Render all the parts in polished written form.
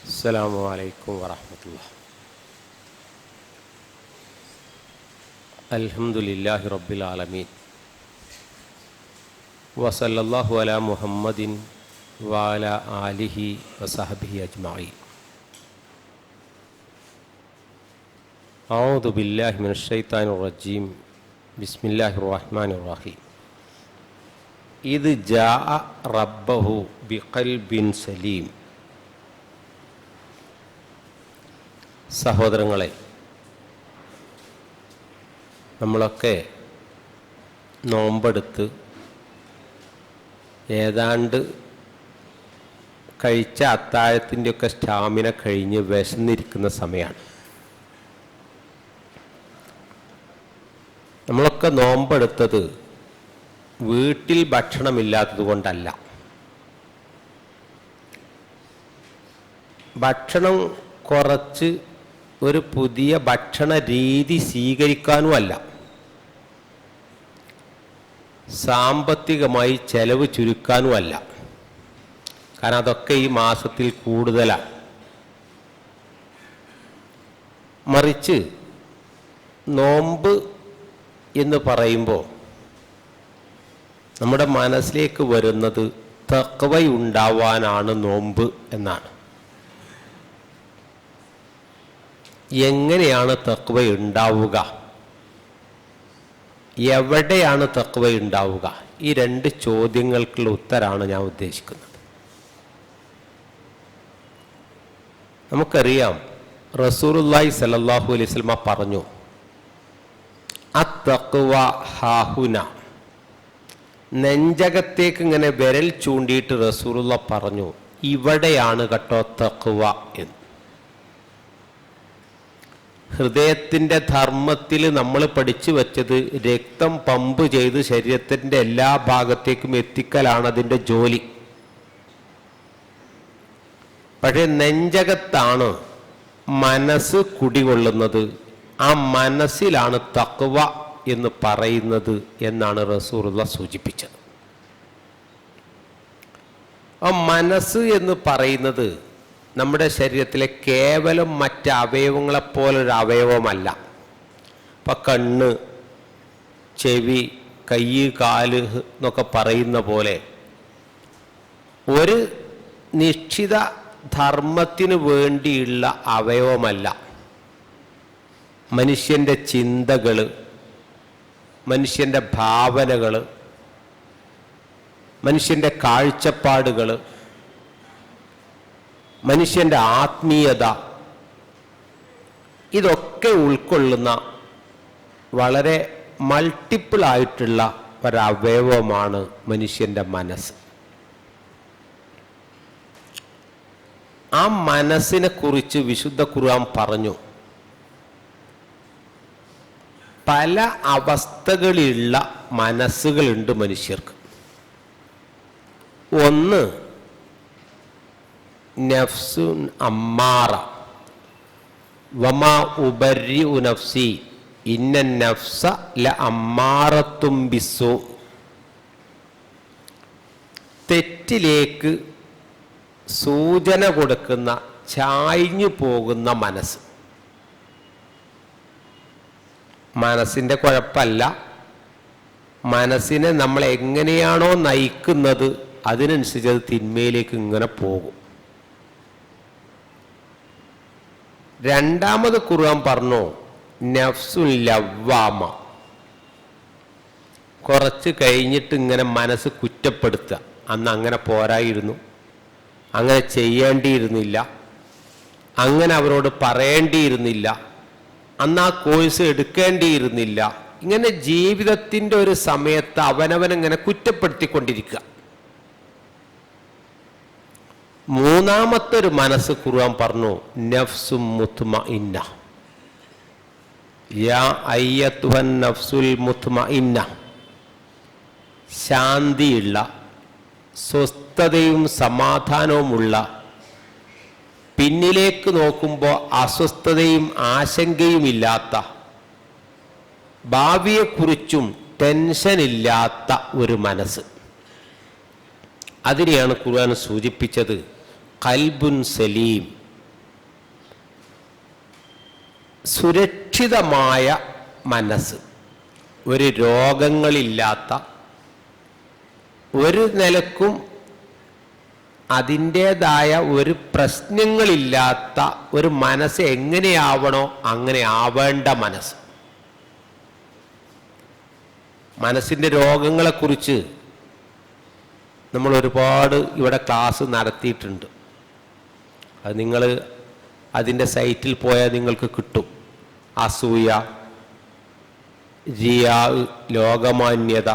അസ്സലാമു അലൈക്കും വറഹ്മത്തുള്ളാഹി. അൽഹംദുലില്ലാഹി റബ്ബിൽ ആലമീൻ വസല്ലല്ലാഹു അലാ മുഹമ്മദിൻ വഅലാ ആലിഹി വസഹബിഹി അജ്മഈൻ. അഊദു ബില്ലാഹി മിനശ് ശൈത്താനിർ റജീം. ബിസ്മില്ലാഹിർ റഹ്മാനിർ റഹീം. ഇദ് ജാഅ റബ്ബഹു ബിഖൽബിൻ സലീം. സഹോദരങ്ങളെ, നമ്മളൊക്കെ നോമ്പെടുത്ത് ഏതാണ്ട് കഴിച്ച അത്താഴത്തിൻ്റെയൊക്കെ സ്റ്റാമിന കഴിഞ്ഞ് വിശന്നിരിക്കുന്ന സമയമാണ്. നമ്മളൊക്കെ നോമ്പെടുത്തത് വീട്ടിൽ ഭക്ഷണമില്ലാത്തത് കൊണ്ടല്ല, ഭക്ഷണം കുറച്ച് ഒരു പുതിയ ഭക്ഷണ രീതി സ്വീകരിക്കാനുമല്ല, സാമ്പത്തികമായി ചെലവ് ചുരുക്കാനുമല്ല. കാരണം അതൊക്കെ ഈ മാസത്തിൽ കൂടുതലാണ്. മറിച്ച് നോമ്പ് എന്ന് പറയുമ്പോൾ നമ്മുടെ മനസ്സിലേക്ക് വരുന്നത് തഖ്വയുണ്ടാവാനാണ് നോമ്പ് എന്നാണ്. എങ്ങനെയാണ് തഖ്വ ഉണ്ടാവുക? എവിടെയാണ് തഖ്വ ഉണ്ടാവുക? ഈ രണ്ട് ചോദ്യങ്ങൾക്കുള്ള ഉത്തരമാണ് ഞാൻ ഉദ്ദേശിക്കുന്നത്. നമുക്കറിയാം, റസൂലുള്ളാഹി സ്വല്ലല്ലാഹു അലൈഹി വസല്ലം പറഞ്ഞു, അത്തഖ്വ ഹാഹുന. നെഞ്ചകത്തേക്ക് ഇങ്ങനെ വിരൽ ചൂണ്ടിയിട്ട് റസൂലുള്ളാഹി പറഞ്ഞു, ഇവിടെയാണ് കേട്ടോ തഖ്വ എന്ന്. ഹൃദയത്തിൻ്റെ ധർമ്മത്തിൽ നമ്മൾ പഠിച്ചു വച്ചത് രക്തം പമ്പ് ചെയ്ത് ശരീരത്തിൻ്റെ എല്ലാ ഭാഗത്തേക്കും എത്തിക്കലാണ് അതിൻ്റെ ജോലി. പക്ഷേ നെഞ്ചകത്താണ് മനസ്സ് കുടികൊള്ളുന്നത്. ആ മനസ്സിലാണ് തഖ്വ എന്ന് പറയുന്നത് എന്നാണ് റസൂലുള്ളാഹി സൂചിപ്പിച്ചത്. ആ മനസ്സ് എന്ന് പറയുന്നത് നമ്മുടെ ശരീരത്തിലെ കേവലം മറ്റ് അവയവങ്ങളെപ്പോലൊരു അവയവമല്ല. ഇപ്പം കണ്ണ്, ചെവി, കൈ, കാല് എന്നൊക്കെ പറയുന്ന പോലെ ഒരു നിശ്ചിത ധർമ്മത്തിന് വേണ്ടിയുള്ള അവയവമല്ല. മനുഷ്യൻ്റെ ചിന്തകൾ, മനുഷ്യൻ്റെ ഭാവനകൾ, മനുഷ്യൻ്റെ കാഴ്ചപ്പാടുകൾ, മനുഷ്യൻ്റെ ആത്മീയത, ഇതൊക്കെ ഉൾക്കൊള്ളുന്ന വളരെ മൾട്ടിപ്പിൾ ആയിട്ടുള്ള ഒരവയവമാണ് മനുഷ്യൻ്റെ മനസ്സ്. ആ മനസ്സിനെ കുറിച്ച് വിശുദ്ധ ഖുർആൻ പറഞ്ഞു, പല അവസ്ഥകളിലുള്ള മനസ്സുകളുണ്ട് മനുഷ്യർക്ക്. ഒന്ന് നഫ്സുൻ അമ്മാറ, വമാ ഉബരിഉ നഫ്സി ഇന്ന നഫ്സ ല അമ്മാറത്തും ബിസ്സൂ. തെറ്റിലേക്ക് സൂചന കൊടുക്കുന്ന, ചായ്ഞ്ഞു പോകുന്ന മനസ്സ്. മനസ്സിൻ്റെ കുഴപ്പമല്ല, മനസ്സിനെ നമ്മൾ എങ്ങനെയാണോ നയിക്കുന്നത് അതിനനുസരിച്ച് അത് തിന്മയിലേക്ക് ഇങ്ങനെ പോകും. രണ്ടാമത് ഖുർആൻ പറഞ്ഞു നഫ്സുൽ ലവ്വാമ. കുറച്ച് കഴിഞ്ഞിട്ട് ഇങ്ങനെ മനസ്സ് കുറ്റപ്പെടുത്തുക, അന്ന് അങ്ങനെ പോരായിരുന്നു, അങ്ങനെ ചെയ്യേണ്ടിയിരുന്നില്ല, അങ്ങനെ അവരോട് പറയേണ്ടിയിരുന്നില്ല, അന്ന് ആ കോഴ്സ് എടുക്കേണ്ടിയിരുന്നില്ല. ഇങ്ങനെ ജീവിതത്തിൻ്റെ ഒരു സമയത്ത് അവനവനിങ്ങനെ കുറ്റപ്പെടുത്തിക്കൊണ്ടിരിക്കുക. മൂന്നാമത്തെ ഒരു മനസ്സ് ഖുർആൻ പറഞ്ഞു നഫ്സും മുത്മഇന്ന. യാ അയ്യത്തുഹൻ നഫ്സുൽ മുത്മഇന്ന. ശാന്തിയുള്ള, സ്വസ്ഥതയും സമാധാനവുമുള്ള, പിന്നിലേക്ക് നോക്കുമ്പോൾ അസ്വസ്ഥതയും ആശങ്കയും ഇല്ലാത്ത, ഭാവിയെക്കുറിച്ചും ടെൻഷനില്ലാത്ത ഒരു മനസ്സ്. അതിനെയാണ് ഖുർആൻ സൂചിപ്പിച്ചത് ഖൽബുൻ സലീം, സുരക്ഷിതമായ മനസ്സ്, ഒരു രോഗങ്ങളില്ലാത്ത, ഒരു നിലക്കും അതിൻ്റേതായ ഒരു പ്രശ്നങ്ങളില്ലാത്ത ഒരു മനസ്സ് എങ്ങനെയാവണോ അങ്ങനെ ആവേണ്ട മനസ്സ്. മനസ്സിൻ്റെ രോഗങ്ങളെക്കുറിച്ച് നമ്മൾ ഒരുപാട് ഇവിടെ ക്ലാസ് നടത്തിയിട്ടുണ്ട്. അത് നിങ്ങൾ അതിൻ്റെ സൈറ്റിൽ പോയാൽ നിങ്ങൾക്ക് കിട്ടും. അസൂയ, റിയാ, ലോകമാന്യത,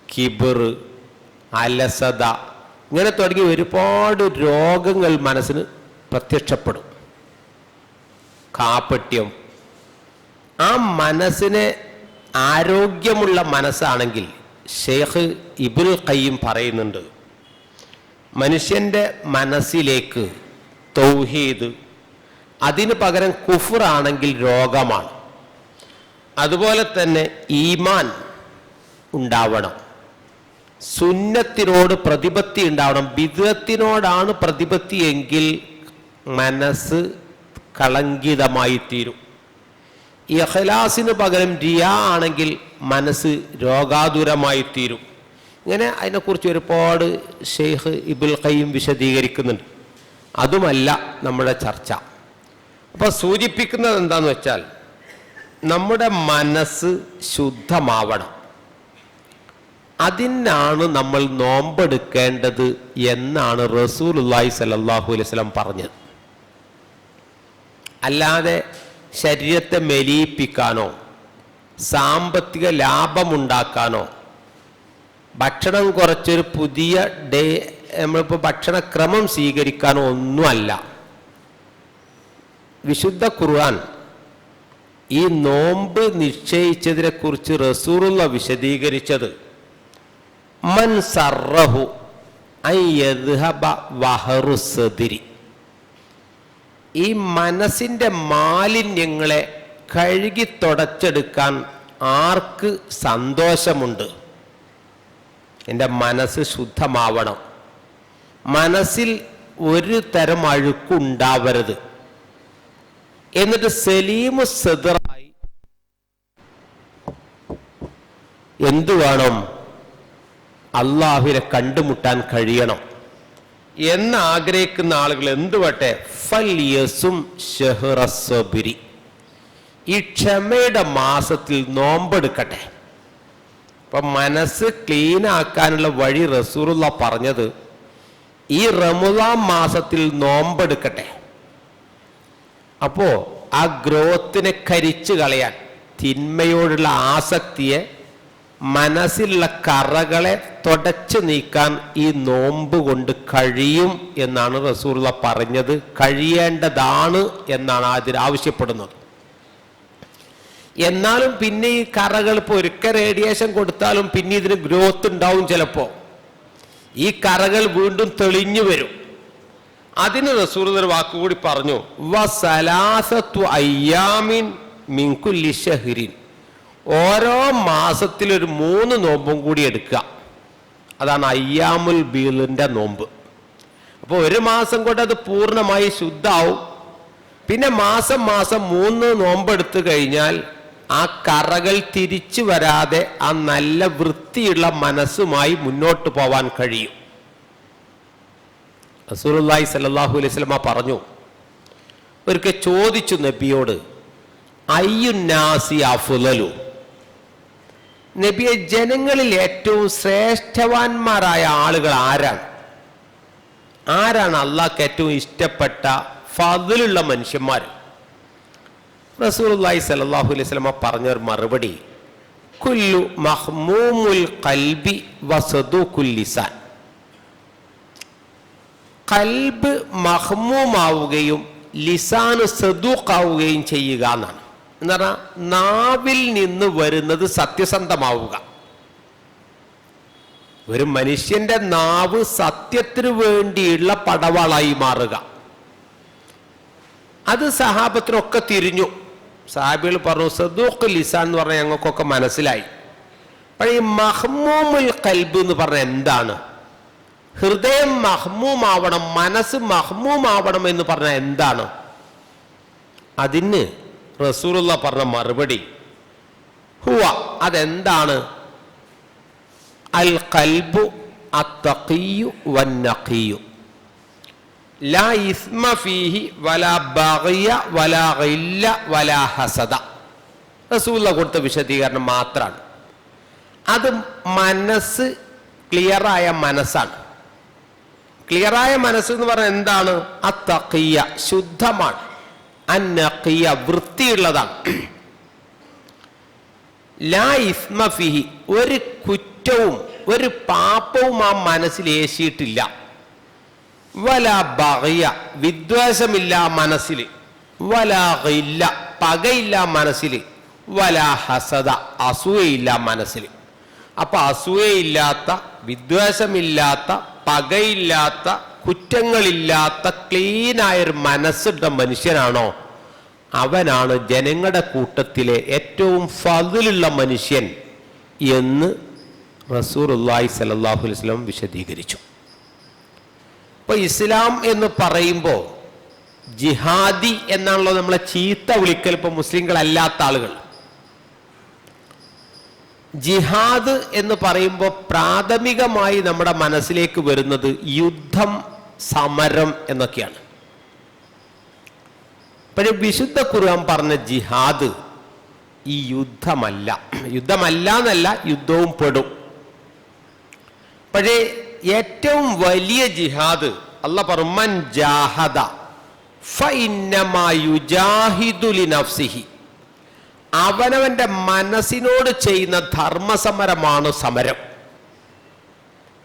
കിബർ, അലസത, ഇങ്ങനെ തുടങ്ങി ഒരുപാട് രോഗങ്ങൾ മനസ്സിന് പ്രത്യക്ഷപ്പെടും. കാപട്യം. ആ മനസ്സിനെ ആരോഗ്യമുള്ള മനസ്സാണെങ്കിൽ ഷെയ്ഖ് ഇബ്നുൽ ഖയ്യിം പറയുന്നുണ്ട്, മനുഷ്യൻ്റെ മനസ്സിലേക്ക് തൗഹീദ്, അതിന് പകരം കുഫ്റാണെങ്കിൽ രോഗമാണ്. അതുപോലെ തന്നെ ഈമാൻ ഉണ്ടാവണം, സുന്നത്തിനോട് പ്രതിപത്തി ഉണ്ടാവണം. ബിദ്അത്തിനോടാണ് പ്രതിപത്തി എങ്കിൽ മനസ്സ് കളങ്കിതമായി തീരും. ഇഖ്ലാസിന് പകരം റിയാ ആണെങ്കിൽ മനസ്സ് രോഗാതുരമായി തീരും. ഇങ്ങനെ അതിനെക്കുറിച്ച് ഒരുപാട് ഷെയ്ഖ് ഇബ്നുൽ ഖയ്യിം വിശദീകരിക്കുന്നുണ്ട്. അതുമല്ല നമ്മുടെ ചർച്ച. അപ്പോൾ സൂചിപ്പിക്കുന്നത് എന്താണെന്ന് വെച്ചാൽ, നമ്മുടെ മനസ്സ് ശുദ്ധമാവണം. അതിനാണ് നമ്മൾ നോമ്പെടുക്കേണ്ടത് എന്നാണ് റസൂലുള്ളാഹി സ്വല്ലല്ലാഹു അലൈഹി വസല്ലം പറഞ്ഞത്. അല്ലാതെ ശരീരത്തെ മെലിയിപ്പിക്കാനോ സാമ്പത്തിക ലാഭമുണ്ടാക്കാനോ ഭക്ഷണം കുറച്ചൊരു പുതിയ നമ്മളിപ്പോൾ ഭക്ഷണക്രമം സ്വീകരിക്കാനോ ഒന്നുമല്ല. വിശുദ്ധ ഖുർആൻ ഈ നോമ്പ് നിശ്ചയിച്ചതിനെ കുറിച്ച് റസൂലുള്ളാഹി വിശദീകരിച്ചത്, മൻ സർറഹു അൻ യദ്ഹബ വഹറു സദ്രി, ഈ മനസ്സിൻ്റെ മാലിന്യങ്ങളെ കഴുകി തുടച്ചെടുക്കാൻ ആർക്ക് സന്തോഷമുണ്ട്? എൻ്റെ മനസ്സ് ശുദ്ധമാവണം, മനസ്സിൽ ഒരു തരം അഴുക്കുണ്ടാവരുത്. എന്നിട്ട് സലീമു സദ്റായി എന്തു വേണം? അള്ളാഹുവിനെ കണ്ടുമുട്ടാൻ കഴിയണം എന്ന് ആഗ്രഹിക്കുന്ന ആളുകൾ എന്തു വട്ടെ, ഫൽയസും ഷഹ്റസ്സബ്രി, ഈ ക്ഷമയുടെ മാസത്തിൽ നോമ്പെടുക്കട്ടെ. അപ്പം മനസ്സ് ക്ലീൻ ആക്കാനുള്ള വഴി റസൂലുള്ളാഹി പറഞ്ഞത് ഈ റമളാൻ മാസത്തിൽ നോമ്പെടുക്കട്ടെ. അപ്പോൾ ആ ഗ്രോത്തിനെ കരിച്ചു കളയാൻ, തിന്മയോടുള്ള ആസക്തിയെ, മനസ്സിലുള്ള കറകളെ തുടച്ചു നീക്കാൻ ഈ നോമ്പ് കൊണ്ട് കഴിയും എന്നാണ് റസൂലുള്ളാഹി പറഞ്ഞത്. കഴിയേണ്ടതാണ് എന്നാണ് അതിന് ആവശ്യപ്പെടുന്നത്. എന്നാലും പിന്നെ ഈ കറകൾ ഇപ്പോൾ ഒരിക്കൽ റേഡിയേഷൻ കൊടുത്താലും പിന്നെ ഇതിന് ഗ്രോത്ത് ഉണ്ടാവും. ചിലപ്പോൾ ഈ കറകൾ വീണ്ടും തെളിഞ്ഞു വരും. അതിന് റസൂലുള്ളാഹി ഒരു വാക്കുകൂടി പറഞ്ഞു, വസലാസത്തു അയ്യാമിൻ മിൻ കുല്ലി ശഹ്രിൻ, ഓരോ മാസത്തിലൊരു 3 നോമ്പും കൂടി എടുക്കുക. അതാണ് അയ്യാമുൽ ബീളിൻ്റെ നോമ്പ്. അപ്പോൾ ഒരു മാസം കൊണ്ട് അത് പൂർണ്ണമായി ശുദ്ധാവും. പിന്നെ മാസം മാസം 3 നോമ്പെടുത്തു കഴിഞ്ഞാൽ ആ കറകൾ തിരിച്ചു വരാതെ ആ നല്ല വൃത്തിയുള്ള മനസ്സുമായി മുന്നോട്ട് പോവാൻ കഴിയും. റസൂലുള്ളാഹി സ്വല്ലല്ലാഹു അലൈഹി വസല്ലം പറഞ്ഞു, ഒരിക്കൽ ചോദിച്ചു നബിയോട്, അയ്യുന്നാസി അഫ്ളലു, നബിയെ ജനങ്ങളിൽ ഏറ്റവും ശ്രേഷ്ഠവാന്മാരായ ആളുകൾ ആരാണ്? ആരാണ് അള്ളാഹ്ക്ക് ഏറ്റവും ഇഷ്ടപ്പെട്ട ഫദ്ലുള്ള മനുഷ്യന്മാർ? റസൂലുള്ളാഹി സ്വല്ലല്ലാഹു അലൈഹി വസല്ലം പറഞ്ഞ ഒരു മറുപടി, കുല്ലു മഹ്മൂമുൽ ഖൽബി വസദൂഖുൽ ലിസാൻ, ഖൽബ് മഹ്മൂമാവുകയും ലിസാന് സദൂഖാവുകയും ചെയ്യുക എന്നാണ്. എന്ന് പറഞ്ഞാൽ നാവിൽ നിന്ന് വരുന്നത് സത്യസന്ധമാവുക. ഒരു മനുഷ്യന്റെ നാവ് സത്യത്തിനു വേണ്ടിയുള്ള പടവാളായി മാറുക. അത് സഹാബത്തിനൊക്കെ തിരിഞ്ഞു. സഹാബികൾ പറഞ്ഞു, സദൂഖ് ലിസാൻ എന്ന് പറഞ്ഞാൽ ഞങ്ങൾക്കൊക്കെ മനസ്സിലായി. പക്ഷേ ഈ മഹ്മൂമുൽ ഖൽബ് എന്ന് പറഞ്ഞാൽ എന്താണ്? ഹൃദയം മഹ്മൂമാവണം, മനസ്സ് മഹ്മൂമാവണം എന്ന് പറഞ്ഞാൽ എന്താണ്? അതിന് റസൂലുള്ള പറഞ്ഞ മറുപടി ഹുവ, അതെന്താണ്? അൽ ഖൽബു അത്തഖിയ്യു വന്നഖിയ്യു ലാ ഇസ്മ ഫീഹി വലാ ബഗ്യ വലാ ഗില്ല വലാ ഹസദ. റസൂലുള്ള കൊടുത്ത വിശദീകരണം മാത്രമാണ്. അത് മനസ്സ് ക്ലിയറായ മനസ്സാണ്. ക്ലിയറായ മനസ്സ് എന്ന് പറഞ്ഞാൽ എന്താണ്? അത്തഖിയ്യ, ശുദ്ധമാണ്. അന്നഖിയ്യ, വൃത്തിയുള്ളതാണ്. ലാ ഇസ്മ ഫിഹി, ഒരു കുറ്റവും ഒരു പാപവും ആ മനസ്സിൽ ഏശിയിട്ടില്ല. വലാ ബഗ്യ, വിദ്വേഷമില്ല മനസ്സിൽ. വലാ ഗില്ല, പകയില്ല മനസ്സിൽ. വലാ ഹസദ, അസൂയയില്ല മനസ്സിൽ. അപ്പൊ അസൂയയില്ലാത്ത, വിദ്വേഷമില്ലാത്ത, പകയില്ലാത്ത, കുറ്റങ്ങളില്ലാത്ത ക്ലീനായൊരു മനസ്സുള്ള മനുഷ്യനാണോ അവനാണ് ജനങ്ങളുടെ കൂട്ടത്തിലെ ഏറ്റവും ഫദ്ലുള്ള മനുഷ്യൻ എന്ന് റസൂലുള്ളാഹി സ്വല്ലല്ലാഹു അലൈഹി വസല്ലം വിശദീകരിച്ചു. ഇപ്പൊ ഇസ്ലാം എന്ന് പറയുമ്പോൾ ജിഹാദി എന്നാണല്ലോ നമ്മളെ ചീത്ത വിളിക്കൽ. ഇപ്പൊ മുസ്ലിങ്ങളല്ലാത്ത ആളുകൾ ജിഹാദ് എന്ന് പറയുമ്പോൾ പ്രാഥമികമായി നമ്മുടെ മനസ്സിലേക്ക് വരുന്നത് യുദ്ധം, സമരം എന്നൊക്കെയാണ്. പക്ഷേ വിശുദ്ധ ഖുർആൻ പറഞ്ഞ ജിഹാദ് ഈ യുദ്ധമല്ല. യുദ്ധമല്ല എന്നല്ല, യുദ്ധവും പെടും. പക്ഷേ ഏറ്റവും വലിയ ജിഹാദ് അല്ലാഹ് പറഞ്ഞു, മൻ ജാഹദ ഫഇന്നമാ യുജാഹിദു ലിനഫ്സിഹി, അവനവന്റെ മനസ്സിനോട് ചെയ്യുന്ന ധർമ്മസമരമാണ് സമരം.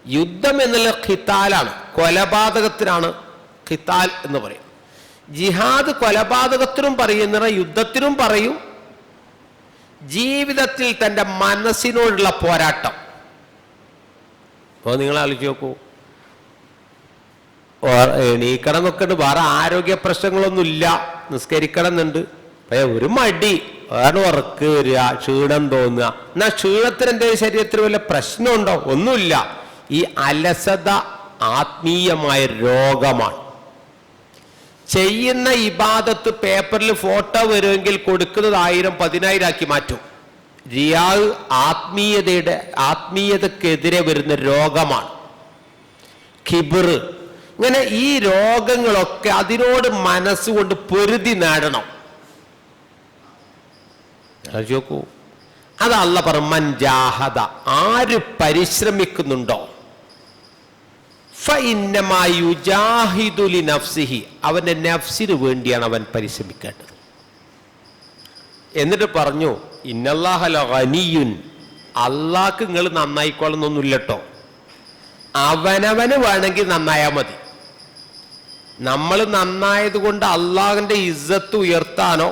യുദ്ധം എന്നുള്ള ഖിതാലാണ്, കൊലപാതകത്തിനാണ് ഖിതാൽ എന്ന് പറയും. ജിഹാദ് കൊലപാതകത്തിനും പറയുന്ന, യുദ്ധത്തിനും പറയും. ജീവിതത്തിൽ തൻ്റെ മനസ്സിനോടുള്ള പോരാട്ടം. അപ്പോൾ നിങ്ങൾ ആലോചിച്ച് നോക്കൂ, എണീക്കണം എന്നൊക്കെ ഉണ്ട്, വേറെ ആരോഗ്യ പ്രശ്നങ്ങളൊന്നുമില്ല, നിസ്കരിക്കണം എന്നുണ്ട്, പക്ഷേ ഒരു മടി, വേറെ ഉറക്ക് വരിക, ക്ഷീണം തോന്നുക. എന്നാൽ ക്ഷീണത്തിന് എൻ്റെ ശരീരത്തിൽ വല്ല പ്രശ്നമുണ്ടോ? ഒന്നുമില്ല. ഈ അലസത ആത്മീയമായ രോഗമാണ്. ചെയ്യുന്ന ഇബാദത്ത് പേപ്പറിൽ ഫോട്ടോ വരുമെങ്കിൽ കൊടുക്കുന്നത് 1000 10,000 ആക്കി മാറ്റും. റിയാദ് ആത്മീയതക്കെതിരെ വരുന്ന രോഗമാണ്. കിബിർ, ഇങ്ങനെ ഈ രോഗങ്ങളൊക്കെ അതിനോട് മനസ്സുകൊണ്ട് പൊരുതി നേടണം. നോക്കൂ, അത് അല്ലാഹ് പറഞ്ഞു, മൻ ജാഹദ, ആര് പരിശ്രമിക്കുന്നുണ്ടോ, ഫഇന്നമാ യുജാഹിദു ലിനഫ്സിഹി, അവന്റെ നഫ്സിന് വേണ്ടിയാണ് അവൻ പരിശ്രമിക്കേണ്ടത്. എന്നിട്ട് പറഞ്ഞു, ഇന്നല്ലാഹ ലഗനിയുൻ, അള്ളാഹ്ക്ക് നിങ്ങൾ നന്നായിക്കോളന്നൊന്നുമില്ല കേട്ടോ, അവനവന് വേണമെങ്കിൽ നന്നായാൽ മതി. നമ്മൾ നന്നായത് കൊണ്ട് അള്ളാഹിന്റെ ഇസ്സത്ത് ഉയർത്താനോ,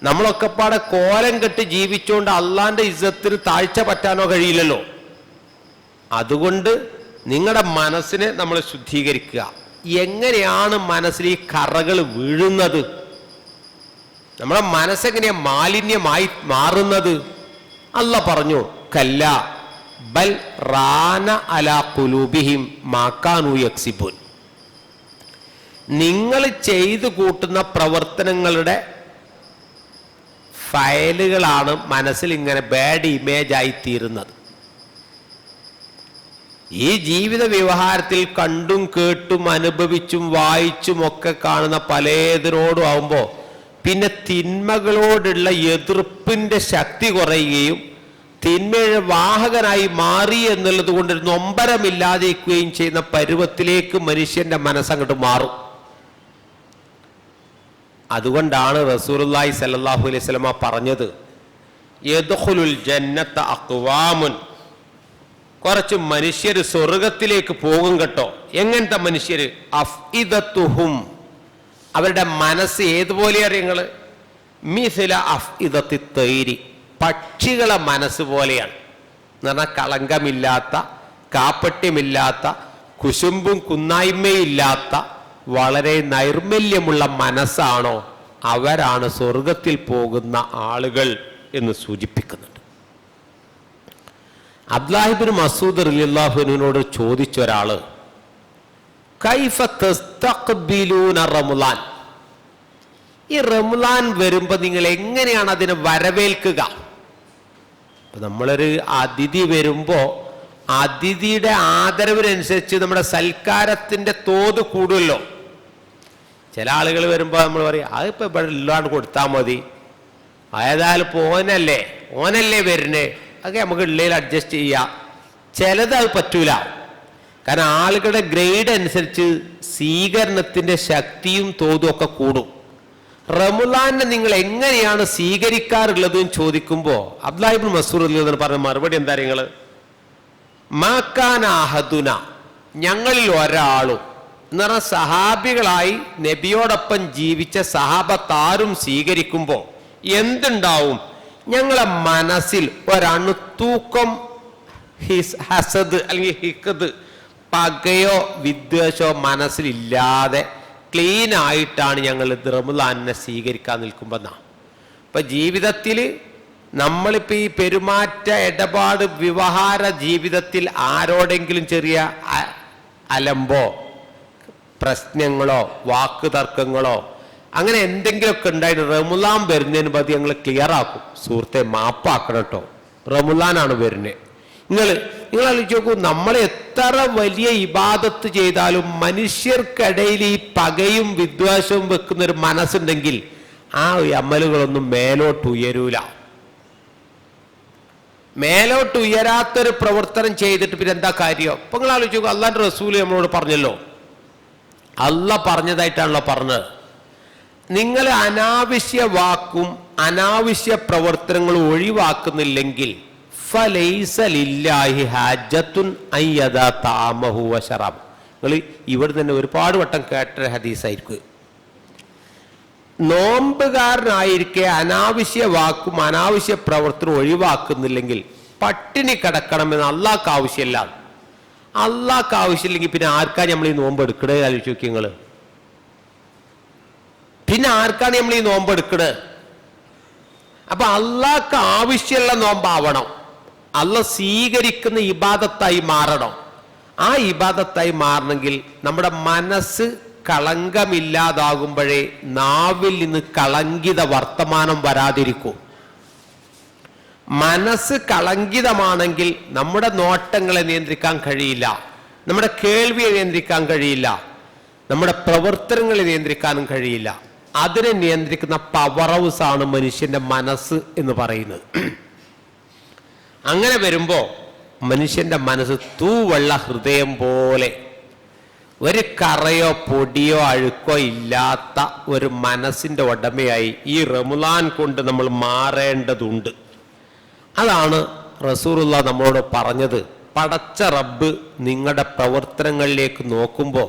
നമ്മളൊക്കെ പാടെ കോലം കെട്ട് ജീവിച്ചുകൊണ്ട് അള്ളാഹിന്റെ ഇസ്സത്തിന് താഴ്ച പറ്റാനോ കഴിയില്ലല്ലോ. അതുകൊണ്ട് നിങ്ങളുടെ മനസ്സിനെ നമ്മൾ ശുദ്ധീകരിക്കുക. എങ്ങനെയാണ് മനസ്സിൽ ഈ കറകൾ വീഴുന്നത്? നമ്മുടെ മനസ്സെങ്ങനെയാ മാലിന്യമായി മാറുന്നത്? അല്ലാഹ് പറഞ്ഞു, കല്ല ബൽ റാന അലാ ഖുലൂബിഹിം മാ കാനൂ യക്സിബൂൻ, നിങ്ങൾ ചെയ്തു കൂട്ടുന്ന പ്രവർത്തനങ്ങളുടെ ഫയലുകളാണ് മനസ്സിൽ ഇങ്ങനെ ബാഡ് ഇമേജ് ആയി തീരുന്നത്. ഈ ജീവിത വ്യവഹാരത്തിൽ കണ്ടും കേട്ടും അനുഭവിച്ചും വായിച്ചും ഒക്കെ കാണുന്ന പലതിനോടും ആവുമ്പോൾ പിന്നെ തിന്മകളോടുള്ള എതിർപ്പിന്റെ ശക്തി കുറയുകയും തിന്മയുടെ വാഹകനായി മാറി എന്നുള്ളത് കൊണ്ട് നൊമ്പരമില്ലാതിരിക്കുകയും ചെയ്യുന്ന പരുവത്തിലേക്ക് മനുഷ്യന്റെ മനസ്സങ്ങോട്ട് മാറും. അതുകൊണ്ടാണ് റസൂലുള്ളാഹി സ്വല്ലല്ലാഹു അലൈഹി വസല്ലമ പറഞ്ഞത്, യദ്ഖുലുൽ ജന്നത അഖ്വാമുൻ, കുറച്ച് മനുഷ്യർ സ്വർഗത്തിലേക്ക് പോകും കേട്ടോ. എങ്ങനത്തെ മനുഷ്യര്? അഫ്ഇദത്തുഹും, അവരുടെ മനസ്സ് ഏതുപോലെ അറിയങ്ങള്? മിസ്ല അഫ്ഇദത്തി തൈരി, പക്ഷികളെ മനസ്സ് പോലെയാണ്. എന്ന് പറഞ്ഞാൽ കളങ്കമില്ലാത്ത, കാപ്പട്യമില്ലാത്ത, കുശുമ്പും കുന്നായ്മയില്ലാത്ത, വളരെ നൈർമല്യമുള്ള മനസ്സാണോ അവരാണ് സ്വർഗത്തിൽ പോകുന്ന ആളുകൾ എന്ന് സൂചിപ്പിക്കുന്നുണ്ട്. അബ്ദുല്ലാഹി ഇബ്നു മസ്ഊദ് റളിയല്ലാഹു അൻഹുവിനോട് ചോദിച്ച ഒരാള്, കൈഫ തസ്തഖ്ബിലൂന റമളാൻ, ഈ റമദാൻ വരുമ്പോൾ നിങ്ങൾ എങ്ങനെയാണ് അതിനെ വരവേൽക്കുക? നമ്മളൊരു അതിഥി വരുമ്പോൾ അതിഥിയുടെ ആദരവിനനുസരിച്ച് നമ്മുടെ സൽക്കാരത്തിൻ്റെ തോത് കൂടുമല്ലോ. ചില ആളുകൾ വരുമ്പോൾ നമ്മൾ പറയും അതിപ്പോൾ ഇവിടെ ഇല്ലാണ്ട് കൊടുത്താൽ മതി, ഏതായാലും ഇപ്പോൾ ഓനല്ലേ വരുന്നേ, അതൊക്കെ നമുക്ക് ഉള്ളതിൽ അഡ്ജസ്റ്റ് ചെയ്യാം. ചിലത് അത് പറ്റൂല. കാരണം ആളുകളുടെ ഗ്രേഡ് അനുസരിച്ച് സ്വീകരണത്തിൻ്റെ ശക്തിയും തോതും ഒക്കെ കൂടും. റമദാനെ നിങ്ങൾ എങ്ങനെയാണ് സ്വീകരിക്കാറുള്ളത് എന്ന് ചോദിക്കുമ്പോൾ അബ്ദുല്ലാഹി ഇബ്നു മസ്ഊദ് പറഞ്ഞ മറുപടി എന്താ? നിങ്ങൾ മാക്കാന അഹദുന, ഞങ്ങളിൽ ഒരാളും എന്ന് പറഞ്ഞ സഹാബികളായി നബിയോടൊപ്പം ജീവിച്ച സഹാബത്താരും സ്വീകരിക്കുമ്പോൾ എന്തുണ്ടാവും? ഞങ്ങളെ മനസ്സിൽ ഒരണുത്തൂക്കം ഹസദ് അല്ലെങ്കിൽ ഹിഖദ്, പകയോ വിദ്വേഷമോ മനസ്സിലില്ലാതെ ക്ലീൻ ആയിട്ടാണ് ഞങ്ങൾ റമദാനിനെ സ്വീകരിക്കാൻ നിൽക്കുമ്പോൾ. ഇപ്പം ജീവിതത്തിൽ നമ്മളിപ്പോൾ ഈ പെരുമാറ്റ ഇടപാട് വ്യവഹാര ജീവിതത്തിൽ ആരോടെങ്കിലും ചെറിയ അലമ്പോ പ്രശ്നങ്ങളോ വാക്ക് തർക്കങ്ങളോ അങ്ങനെ എന്തെങ്കിലുമൊക്കെ ഉണ്ടായിട്ട് റമദാൻ വരുന്നതിന് പതി ഞങ്ങൾ ക്ലിയർ ആക്കും. സുഹൃത്തെ മാപ്പാക്കണം കേട്ടോ, റമദാനാണ് വരുന്നത്. നിങ്ങൾ ആലോചിച്ച് നോക്കൂ, നമ്മൾ എത്ര വലിയ ഇബാദത്ത് ചെയ്താലും മനുഷ്യർക്കിടയിൽ ഈ പകയും വിദ്വേഷവും വെക്കുന്നൊരു മനസ്സുണ്ടെങ്കിൽ ആ അമലുകളൊന്നും മേലോട്ട് ഉയരൂല. മേലോട്ട് ഉയരാത്തൊരു പ്രവർത്തനം ചെയ്തിട്ട് പിന്നെ എന്താ കാര്യം? ഇപ്പൊ നിങ്ങൾ ആലോചിച്ച് നോക്കൂ, അള്ളാന്റെ റസൂല് നമ്മളോട് പറഞ്ഞല്ലോ, അള്ള പറഞ്ഞതായിട്ടാണല്ലോ പറഞ്ഞത്, നിങ്ങൾ അനാവശ്യ വാക്കും അനാവശ്യ പ്രവർത്തനങ്ങളും ഒഴിവാക്കുന്നില്ലെങ്കിൽ ഫലൈസ ലില്ലാഹി ഹാജത്തുൻ അയ്യദാ തഅമഹു വശറബ്. നിങ്ങൾ ഇവിടെ തന്നെ ഒരുപാട് വട്ടം കേട്ട ഹദീസായിരിക്കും. നോമ്പുകാരനായിരിക്കെ അനാവശ്യ വാക്കും അനാവശ്യ പ്രവർത്തനം ഒഴിവാക്കുന്നില്ലെങ്കിൽ പട്ടിണി കിടക്കണമെന്ന് അള്ളാഹ്ക്ക് ആവശ്യമില്ല. അള്ളാഹ്ക്ക് ആവശ്യമില്ലെങ്കിൽ പിന്നെ ആർക്കാ നമ്മൾ ഈ നോമ്പ് എടുക്കണേ? ആലോചിച്ച് നോക്കി നിങ്ങൾ. പിന്നെ ആർക്കാണ് നമ്മൾ ഈ നോമ്പ് എടുക്കണത്? അപ്പൊ അള്ളാഹ്ക്ക് ആവശ്യമുള്ള നോമ്പാവണം, അള്ളാഹ് സ്വീകരിക്കുന്ന ഇബാദത്തായി മാറണം. ആ ഇബാദത്തായി മാറണമെങ്കിൽ നമ്മുടെ മനസ്സ് കളങ്കമില്ലാതാകുമ്പോഴേ നാവിൽ നിന്ന് കളങ്കിത വർത്തമാനം വരാതിരിക്കൂ. മനസ്സ് കളങ്കിതമാണെങ്കിൽ നമ്മുടെ നോട്ടങ്ങളെ നിയന്ത്രിക്കാൻ കഴിയില്ല, നമ്മുടെ കേൾവിയെ നിയന്ത്രിക്കാൻ കഴിയില്ല, നമ്മുടെ പ്രവർത്തനങ്ങളെ നിയന്ത്രിക്കാനും കഴിയില്ല. അതിനെ നിയന്ത്രിക്കുന്ന പവർ ഹൗസ് ആണ് മനുഷ്യന്റെ മനസ്സ് എന്ന് പറയുന്നത്. അങ്ങനെ വരുമ്പോൾ മനുഷ്യന്റെ മനസ്സ് തൂവെള്ള ഹൃദയം പോലെ, ഒരു കറയോ പൊടിയോ അഴുക്കോ ഇല്ലാത്ത ഒരു മനസ്സിന്റെ ഉടമയായി ഈ റമദാൻ കൊണ്ട് നമ്മൾ മാറേണ്ടതുണ്ട്. അതാണ് റസൂലുള്ളാഹി നമ്മളോട് പറഞ്ഞത്. പടച്ച റബ്ബ് നിങ്ങളുടെ പ്രവർത്തനങ്ങളിലേക്ക് നോക്കുമ്പോൾ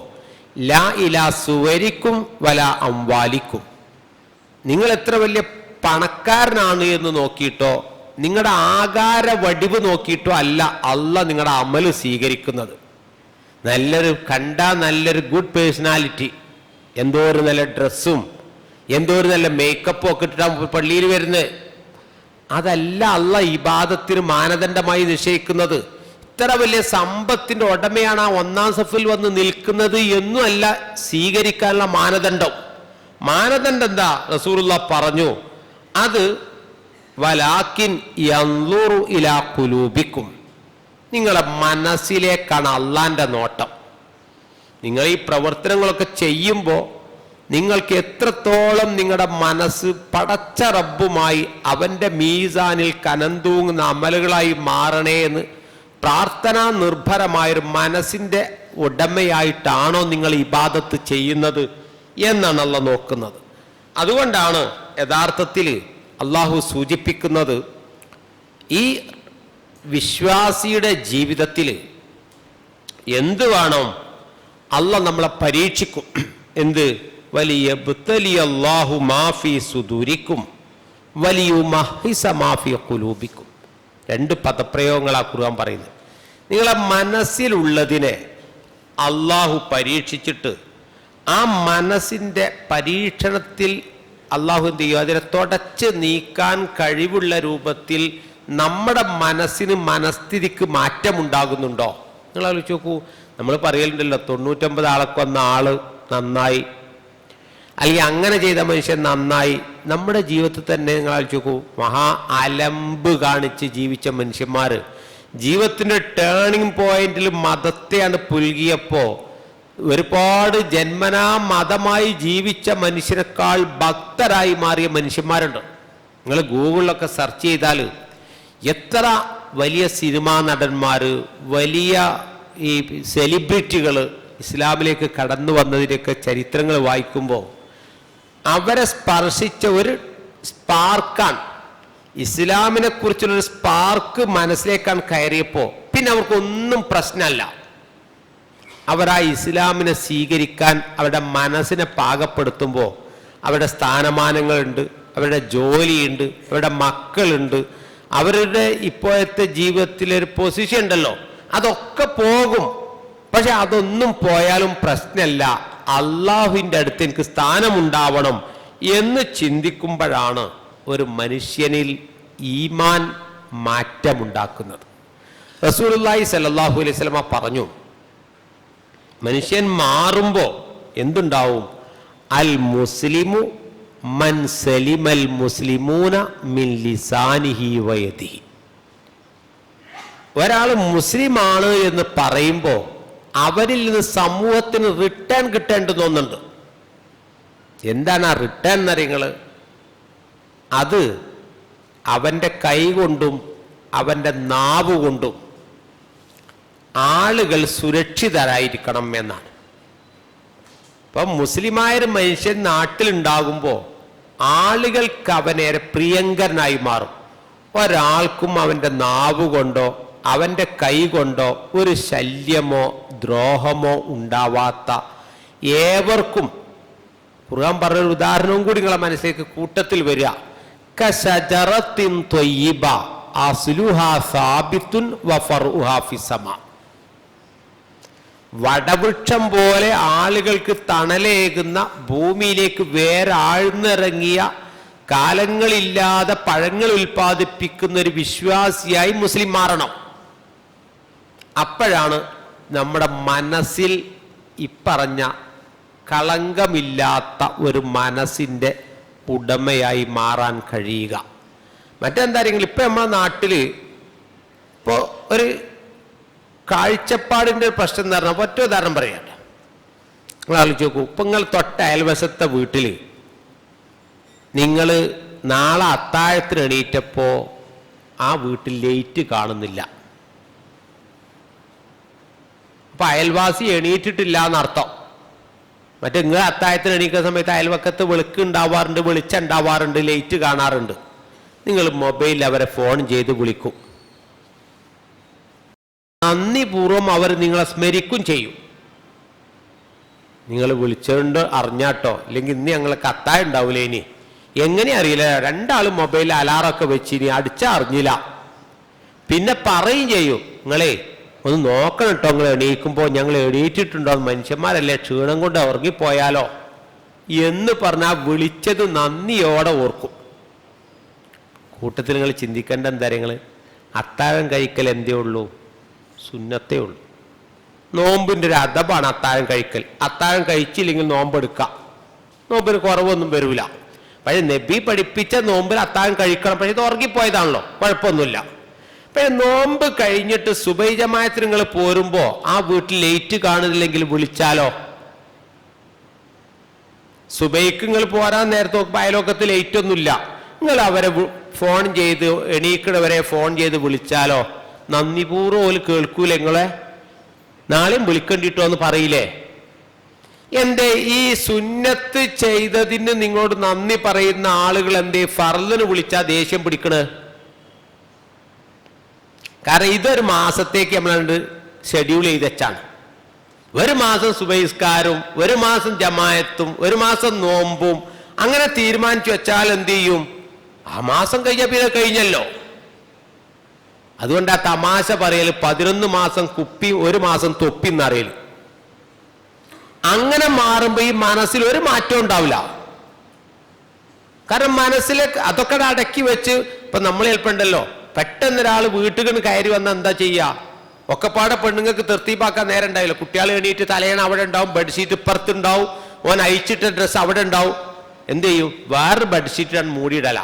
ലാ ഇലാ സുവരിക്കും വല അംവാലിക്കും, നിങ്ങൾ എത്ര വലിയ പണക്കാരനാണ് എന്ന് നോക്കിയിട്ടോ നിങ്ങളുടെ ആകാര വടിവ് നോക്കിയിട്ടോ അല്ല അള്ളാഹ് നിങ്ങളുടെ അമല് സ്വീകരിക്കുന്നത്. നല്ലൊരു ഗുഡ് പേഴ്സണാലിറ്റി, എന്തോ ഒരു നല്ല ഡ്രസ്സും എന്തോ ഒരു നല്ല മേക്കപ്പും ഒക്കെ ഇട്ടിട്ടാണ് പള്ളിയിൽ വരുന്നത്. അതല്ല അള്ളാഹ് ഇബാദത്തിന് മാനദണ്ഡമായി നിശ്ചയിക്കുന്നത്. ഇത്ര വലിയ സമ്പത്തിന്റെ ഉടമയാണ് ആ ഒന്നാം സഫിൽ വന്ന് നിൽക്കുന്നത് എന്നും അല്ല സ്വീകരിക്കാനുള്ള മാനദണ്ഡം. മാനദണ്ഡം എന്താ? റസൂലുള്ളാഹി പറഞ്ഞു, അത് വലാകിൻ യൻളുറു ഇലാ ഖുലൂബിക്കും, നിങ്ങളുടെ മനസ്സിലേക്കാണ് അള്ളാന്റെ നോട്ടം. നിങ്ങൾ ഈ പ്രവർത്തനങ്ങളൊക്കെ ചെയ്യുമ്പോൾ നിങ്ങൾക്ക് എത്രത്തോളം നിങ്ങളുടെ മനസ്സ് പടച്ച റബ്ബുമായി അവന്റെ മീസാനിൽ കനന്തൂങ്ങുന്ന അമലുകളായി മാറണേ എന്ന് പ്രാർത്ഥനാ നിർഭരമായൊരു മനസ്സിന്റെ ഉടമയായിട്ടാണോ നിങ്ങൾ ഇബാദത്ത് ചെയ്യുന്നത് എന്നാണ് അള്ളാഹ് നോക്കുന്നത്. അതുകൊണ്ടാണ് യഥാർത്ഥത്തിൽ അള്ളാഹു സൂചിപ്പിക്കുന്നത്, ഈ വിശ്വാസിയുടെ ജീവിതത്തിൽ എന്ത് വേണം? അള്ളാഹ് നമ്മളെ പരീക്ഷിക്കും. എന്ത്? വലിയബ്തലിയല്ലാഹു മാഫി സുദൂരിക്കും വലിയുമഹിസ മാഫി ഖുലൂബിക്കും. രണ്ട് പദപ്രയോഗങ്ങളാ ഖുർആൻ പറയുന്നത്. നിങ്ങളെ മനസ്സിലുള്ളതിനെ അള്ളാഹു പരീക്ഷിച്ചിട്ട് ആ മനസ്സിൻ്റെ പരീക്ഷണത്തിൽ അള്ളാഹു എന്ത് ചെയ്യും? അതിനെ തുടച്ച് നീക്കാൻ കഴിവുള്ള രൂപത്തിൽ നമ്മുടെ മനസ്സിന് മനസ്ഥിതിക്ക് മാറ്റമുണ്ടാകുന്നുണ്ടോ? നിങ്ങൾ ആലോചിച്ച് നോക്കൂ. നമ്മൾ പറയലുണ്ടല്ലോ, 99 ആളൊക്കെ വന്ന ആള് നന്നായി. അല്ലെങ്കിൽ അങ്ങനെ ചെയ്ത മനുഷ്യൻ നന്നായി. നമ്മുടെ ജീവിതത്തിൽ തന്നെ നിങ്ങൾ ആലോചിക്കൂ, മഹാ അലമ്പ് കാണിച്ച് ജീവിച്ച മനുഷ്യന്മാർ ജീവിതത്തിൻ്റെ ടേണിംഗ് പോയിന്റിൽ മതത്തെയാണ് പുൽകിയപ്പോൾ ഒരുപാട് ജന്മനാ മതമായി ജീവിച്ച മനുഷ്യനേക്കാൾ ഭക്തരായി മാറിയ മനുഷ്യന്മാരുണ്ട്. നിങ്ങൾ ഗൂഗിളിലൊക്കെ സെർച്ച് ചെയ്താൽ എത്ര വലിയ സിനിമാ നടന്മാർ, വലിയ ഈ സെലിബ്രിറ്റികൾ ഇസ്ലാമിലേക്ക് കടന്നു വന്നതിൻ്റെയൊക്കെ ചരിത്രങ്ങൾ വായിക്കുമ്പോൾ അവരെ സ്പർശിച്ച ഒരു സ്പാർക്കാണ്, ഇസ്ലാമിനെ കുറിച്ചുള്ളൊരു സ്പാർക്ക് മനസ്സിലേക്കാണ് കയറിയപ്പോൾ പിന്നെ അവർക്കൊന്നും പ്രശ്നമല്ല. അവർ ആ ഇസ്ലാമിനെ സ്വീകരിക്കാൻ അവരുടെ മനസ്സിനെ പാകപ്പെടുത്തുമ്പോൾ അവരുടെ സ്ഥാനമാനങ്ങളുണ്ട്, അവരുടെ ജോലിയുണ്ട്, അവരുടെ മക്കളുണ്ട്, അവരുടെ ഇപ്പോഴത്തെ ജീവിതത്തിലൊരു പൊസിഷൻ ഉണ്ടല്ലോ, അതൊക്കെ പോകും. പക്ഷെ അതൊന്നും പോയാലും പ്രശ്നമല്ല, അള്ളാഹുവിൻ്റെ അടുത്ത് എനിക്ക് സ്ഥാനമുണ്ടാവണം എന്ന് ചിന്തിക്കുമ്പോഴാണ് ഒരു മനുഷ്യനിൽ ഈമാൻ മാറ്റമുണ്ടാക്കുന്നത്. റസൂലുള്ളാഹി സ്വല്ലല്ലാഹു അലൈഹി വസല്ലമ പറഞ്ഞു, മനുഷ്യൻ മാറുമ്പോൾ എന്തുണ്ടാവും? അൽ മുസ്ലിമു മൻ സലിമൽ മുസ്ലിമൂന മിൻ ലിസാനിഹി വയദിഹി. ഒരാൾ മുസ്ലിമാണ് എന്ന് പറയുമ്പോൾ അവരിൽ നിന്ന് സമൂഹത്തിന് റിട്ടേൺ കിട്ടേണ്ടത് ഒന്നുണ്ട്. എന്താണ് ആ റിട്ടേൺ എന്നറിയങ്ങൾ? അത് അവൻ്റെ കൈ കൊണ്ടും അവൻ്റെ നാവ് കൊണ്ടും ആളുകൾ സുരക്ഷിതരായിരിക്കണം എന്നാണ്. ഇപ്പം മുസ്ലിമായൊരു മനുഷ്യൻ നാട്ടിലുണ്ടാകുമ്പോൾ ആളുകൾക്ക് അവനേറെ പ്രിയങ്കരനായി മാറും. ഒരാൾക്കും അവൻ്റെ നാവ് കൊണ്ടോ അവൻ്റെ കൈ കൊണ്ടോ ഒരു ശല്യമോ ദ്രോഹമോ ഉണ്ടാവാത്ത, ഏവർക്കും ഖുർആൻ പറഞ്ഞൊരു ഉദാഹരണവും കൂടി നിങ്ങളെ മനസ്സിലേക്ക് കൂട്ടത്തിൽ വരിക. കശജറത്തിൻ ത്വയ്യിബ അസ്ലുഹാ സാബിത്തുൻ വഫർഉഹാ ഫിസ്സമാ. വടവൃക്ഷം പോലെ ആളുകൾക്ക് തണലേകുന്ന, ഭൂമിയിലേക്ക് വേറെ ആഴ്ന്നിറങ്ങിയ, കാലങ്ങളില്ലാതെ പഴങ്ങൾ ഉൽപ്പാദിപ്പിക്കുന്ന ഒരു വിശ്വാസിയായി മുസ്ലിം മാറണം. അപ്പോഴാണ് നമ്മുടെ മനസ്സിൽ ഇപ്പറഞ്ഞ കളങ്കമില്ലാത്ത ഒരു മനസ്സിൻ്റെ ഉടമയായി മാറാൻ കഴിയുക. മറ്റെന്തായാലും ഇപ്പം നമ്മുടെ നാട്ടിൽ ഇപ്പോൾ ഒരു കാഴ്ചപ്പാടിൻ്റെ പ്രശ്നം എന്ന് പറഞ്ഞാൽ ഒറ്റ ഉദാഹരണം പറയാം. നിങ്ങൾ ആലോചിച്ച് നോക്കൂ, ഇപ്പം നിങ്ങൾ തൊട്ട അയൽവശത്തെ വീട്ടിൽ നിങ്ങൾ നാളെ അത്താഴത്തിന് എണീറ്റപ്പോൾ ആ വീട്ടിൽ ലൈറ്റ് കാണുന്നില്ല. അപ്പം അയൽവാസി എണീറ്റിട്ടില്ല എന്നർത്ഥം. മറ്റേ നിങ്ങൾ അത്താഴത്തിന് എണീക്കുന്ന സമയത്ത് അയൽവക്കത്ത് വെളുക്ക് ഉണ്ടാവാറുണ്ട്, വെളിച്ചം ഉണ്ടാവാറുണ്ട്, ലൈറ്റ് കാണാറുണ്ട്. നിങ്ങൾ മൊബൈലിൽ അവരെ ഫോൺ ചെയ്ത് വിളിക്കും. നന്ദിപൂർവ്വം അവർ നിങ്ങളെ സ്മരിക്കും ചെയ്യും. നിങ്ങൾ വിളിച്ചുകൊണ്ട് അറിഞ്ഞാട്ടോ, ഇല്ലെങ്കിൽ ഇന്ന് ഞങ്ങൾക്ക് അത്താഴം ഉണ്ടാവില്ല. ഇനി എങ്ങനെ അറിയില്ല, രണ്ടാളും മൊബൈലിൽ അലാറൊക്കെ വെച്ചിനി അടിച്ചാൽ അറിഞ്ഞില്ല. പിന്നെ പറയും ചെയ്യും, നിങ്ങളെ ഒന്ന് നോക്കണം കേട്ടോ, നിങ്ങൾ എണീക്കുമ്പോൾ ഞങ്ങൾ എണീറ്റിട്ടുണ്ടോ, മനുഷ്യന്മാരല്ലേ, ക്ഷീണം കൊണ്ട് ഉറങ്ങിപ്പോയാലോ എന്ന് പറഞ്ഞാൽ വിളിച്ചത് നന്ദിയോടെ ഓർക്കും. കൂട്ടത്തിൽ നിങ്ങൾ ചിന്തിക്കേണ്ട എന്താ, നിങ്ങൾ അത്താഴം കഴിക്കൽ എന്തേ ഉള്ളൂ? സുന്നത്തേ ഉള്ളൂ. നോമ്പിൻ്റെ ഒരു അദബാണ് അത്താഴം കഴിക്കൽ. അത്താഴം കഴിച്ചില്ലെങ്കിൽ നോമ്പെടുക്കാം, നോമ്പിന് കുറവൊന്നും വരില്ല. പക്ഷേ നബി പഠിപ്പിച്ച നോമ്പിൽ അത്താഴം കഴിക്കണം. പക്ഷേ ഇത് ഉറങ്ങിപ്പോയതാണല്ലോ, കുഴപ്പമൊന്നുമില്ല. പക്ഷേ നോമ്പ് കഴിഞ്ഞിട്ട് സുബൈ ജമാഅത്തിന് നിങ്ങൾ പോരുമ്പോൾ ആ വീട്ടിൽ ലൈറ്റ് കാണുന്നില്ലെങ്കിൽ വിളിച്ചാലോ? സുബൈക്ക് നിങ്ങൾ പോരാൻ നേരത്തെ നോക്കുമ്പോൾ അയലോക്കത്ത് ലൈറ്റ് ഒന്നുമില്ല, നിങ്ങൾ അവരെ ഫോൺ ചെയ്ത് എണീക്കണവരെ ഫോൺ ചെയ്ത് വിളിച്ചാലോ? നന്ദിപൂർവ്വം ഓല് കേൾക്കൂല. നിങ്ങളെ നാളെയും വിളിക്കണ്ടിട്ടോ എന്ന് പറയില്ലേ? എന്തേ ഈ സുന്നത്ത് ചെയ്തതിന് നിങ്ങളോട് നന്ദി പറയുന്ന ആളുകൾ എന്തേ ഫർളിന് വിളിച്ചാൽ ദേഷ്യം പിടിക്കണേ? കാരണം ഇതൊരു മാസത്തേക്ക് നമ്മളുണ്ട് ഷെഡ്യൂൾ ചെയ്ത് വെച്ചാണ്. ഒരു മാസം സുബഹിസ്കാരവും, ഒരു മാസം ജമാഅത്തും, ഒരു മാസം നോമ്പും, അങ്ങനെ തീരുമാനിച്ചു വെച്ചാൽ എന്ത് ചെയ്യും? ആ മാസം കഴിഞ്ഞാൽ പിന്നെ കഴിഞ്ഞല്ലോ. അതുകൊണ്ട് ആ തമാശ പറയൽ 11 മാസം കുപ്പി, ഒരു മാസം തൊപ്പി എന്നറിയൽ. അങ്ങനെ മാറുമ്പോൾ ഈ മനസ്സിൽ ഒരു മാറ്റം ഉണ്ടാവില്ല. കാരണം മനസ്സിലേക്ക് അതൊക്കെ അടക്കി വെച്ച്, ഇപ്പൊ നമ്മൾ ചിലപ്പോണ്ടല്ലോ പെട്ടെന്നൊരാൾ വീട്ടിൽ കയറി വന്നാൽ എന്താ ചെയ്യുക? ഒക്കെപ്പാടെ പെണ്ണുങ്ങൾക്ക് തെർത്തീപ്പാക്കാൻ നേരം ഉണ്ടാവില്ല. കുട്ടികൾ എണീറ്റ് തലയണ അവിടെ ഉണ്ടാവും, ബെഡ്ഷീറ്റ് ഇപ്പുറത്തുണ്ടാവും, ഓൻ അയച്ചിട്ട ഡ്രസ്സ് അവിടെ ഉണ്ടാവും. എന്ത് ചെയ്യും? വേറൊരു ബെഡ്ഷീറ്റാണ് മൂടിയിടല.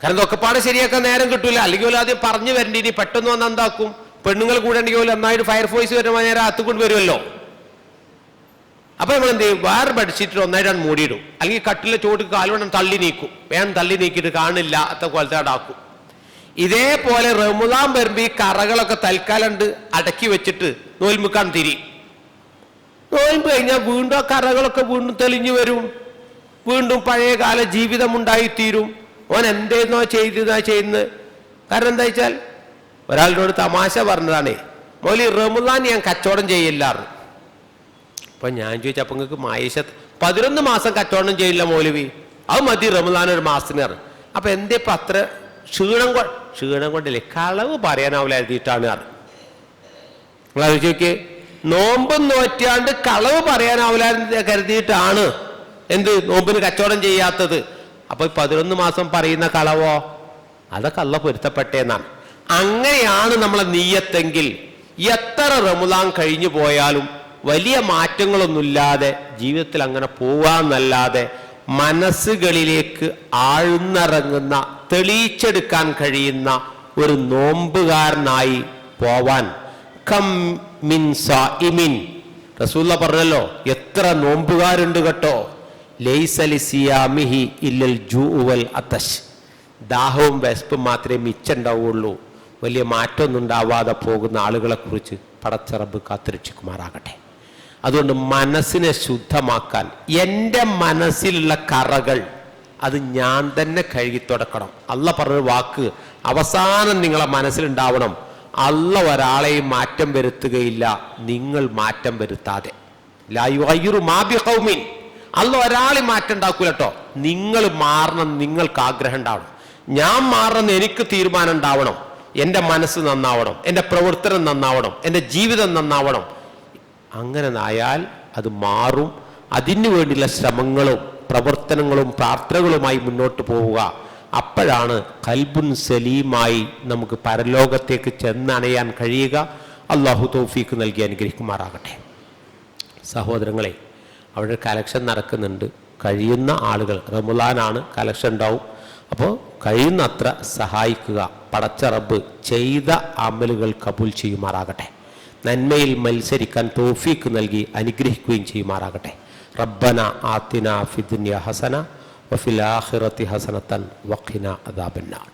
കാരണം ഇതൊക്കെപ്പാടെ ശരിയാക്കാൻ നേരം കിട്ടൂല. അല്ലെങ്കിൽ ആദ്യം പറഞ്ഞു വരണ്ടി. ഇനി പെട്ടെന്ന് വന്ന് എന്താക്കും? പെണ്ണുങ്ങൾ കൂടെ ഉണ്ടെങ്കിൽ നന്നായിട്ട് ഫയർഫോഴ്സ് വരുമ്പോൾ നേരെ അത്തുകൊണ്ട് വരുമല്ലോ. അപ്പൊ നമ്മൾ എന്ത് ചെയ്യും? വേറെ ബെഡ്ഷീറ്റിൽ ഒന്നായിട്ടാണ് മൂടിയിടും. അല്ലെങ്കിൽ കട്ടിലെ ചോട്ട് കാലുകൊണ്ടും തള്ളി നീക്കും. വേഗം തള്ളി നീക്കിയിട്ട് കാണില്ല അത്ത കൊലത്താടാക്കും. ഇതേപോലെ റമദാൻ വരുമ്പോ ഈ കറകളൊക്കെ തൽക്കാലം അടക്കി വെച്ചിട്ട് നോൽമുക്കാൻ തിരിയും. നോൽമ്പ് കഴിഞ്ഞാൽ വീണ്ടും ആ കറകളൊക്കെ വീണ്ടും തെളിഞ്ഞു വരും. വീണ്ടും പഴയകാല ജീവിതം ഉണ്ടായിത്തീരും. ഓൻ എന്തേന്നോ ചെയ്യുന്നത്. കാരണം എന്താ വെച്ചാൽ ഒരാളുടെ തമാശ പറഞ്ഞതാണേ, മൗലി റമദാൻ ഞാൻ കച്ചവടം ചെയ്യില്ലാറ്. അപ്പൊ ഞാൻ ചോദിച്ചു, അപ്പൊ നിങ്ങൾക്ക് മായിഷത്ത് 11 മാസം കച്ചവടം ചെയ്യില്ല മൗലവി, അത് മതി റമദാൻ ഒരു മാസത്തിന് പറഞ്ഞു. അപ്പൊ എന്തേ ഇപ്പൊ അത്ര ക്ഷീണം കൊണ്ടില്ലേ? കളവ് പറയാനാവില്ല എഴുതിയിട്ടാണ് പറഞ്ഞു. നിങ്ങൾ ആലോചിച്ച് നോമ്പും നോറ്റാണ്ട് കളവ് പറയാനാവില്ല കരുതിയിട്ടാണ് എന്ത് നോമ്പിന് കച്ചവടം ചെയ്യാത്തത്. അപ്പൊ 11 മാസം പറയുന്ന കളവോ അതൊക്കെ അള്ളാഹ് പൊരുത്തപ്പെട്ടേന്നാണ്. അങ്ങനെയാണ് നമ്മളെ നീയത്തെങ്കിൽ എത്ര റമദാൻ കഴിഞ്ഞു പോയാലും വലിയ മാറ്റങ്ങളൊന്നുമില്ലാതെ ജീവിതത്തിൽ അങ്ങനെ പോവാന്നല്ലാതെ മനസ്സുകളിലേക്ക് ആഴ്ന്നിറങ്ങുന്ന തെളിയിച്ചെടുക്കാൻ കഴിയുന്ന ഒരു നോമ്പുകാരനായി പോവാൻ മിൻ സായിമിൻ റസൂലുള്ള പറഞ്ഞല്ലോ, എത്ര നോമ്പുകാരുണ്ട് കേട്ടോ. ലൈസ ലിസിയാമിഹി ഇല്ലൽ ജൂഉ വൽ അതശ്. ദാഹവും വിശപ്പും മാത്രമേ മിച്ചുണ്ടാവുള്ളൂ. വലിയ മാറ്റമൊന്നും ഉണ്ടാവാതെ പോകുന്ന ആളുകളെ കുറിച്ച് പടച്ച റബ്ബ് കാത്തുരക്ഷിക്കുമാറാകട്ടെ. അതുകൊണ്ട് മനസ്സിനെ ശുദ്ധമാക്കാൻ എൻ്റെ മനസ്സിലുള്ള കറകൾ അത് ഞാൻ തന്നെ കഴുകി തുടക്കണം. അള്ളാഹ് പറഞ്ഞ വാക്ക് അവസാനം നിങ്ങളെ മനസ്സിലുണ്ടാവണം, അള്ളാഹ് ഒരാളെയും മാറ്റം വരുത്തുകയില്ല നിങ്ങൾ മാറ്റം വരുത്താതെ. ലാ യുഗയ്യിറു മാ ബിഖൗമിൻ. അള്ളാഹ് ഒരാളെ മാറ്റം ഉണ്ടാക്കൂല കേട്ടോ. നിങ്ങൾ മാറണം, നിങ്ങൾക്ക് ആഗ്രഹം ഉണ്ടാവണം. ഞാൻ മാറണം, എനിക്ക് തീരുമാനം ഉണ്ടാവണം. എൻ്റെ മനസ്സ് നന്നാവണം, എൻ്റെ പ്രവർത്തനം നന്നാവണം, എൻ്റെ ജീവിതം നന്നാവണം. അങ്ങനെ ആയാൽ അത് മാറും. അതിനു വേണ്ടിയുള്ള ശ്രമങ്ങളും പ്രവർത്തനങ്ങളും പ്രാർത്ഥനകളുമായി മുന്നോട്ട് പോവുക. അപ്പോഴാണ് ഖൽബുൻ സലീമായി നമുക്ക് പരലോകത്തേക്ക് ചെന്നണയാൻ കഴിയുക. അള്ളാഹു തൗഫീക്ക് നൽകി അനുഗ്രഹിക്കുമാറാകട്ടെ. സഹോദരങ്ങളെ, അവിടെ കലക്ഷൻ നടക്കുന്നുണ്ട്. കഴിയുന്ന ആളുകൾ, റമദാനാണ്, കലക്ഷൻ ഉണ്ടാവും. അപ്പോൾ കഴിയുന്നത്ര സഹായിക്കുക. പടച്ച റബ്ബ് ചെയ്ത അമലുകൾ കബൂൽ ചെയ്യുമാറാകട്ടെ. നന്മയിൽ മത്സരിക്കാൻ തൗഫീക്ക് നൽകി അനുഗ്രഹിക്കുകയും ചെയ്യുമാറാകട്ടെ. റബ്ബന ആതിന ഫിദ്ദുനിയ ഹസന വഫിൽ ആഖിറതി ഹസനതൻ വഖിന അദാബന്നാർ.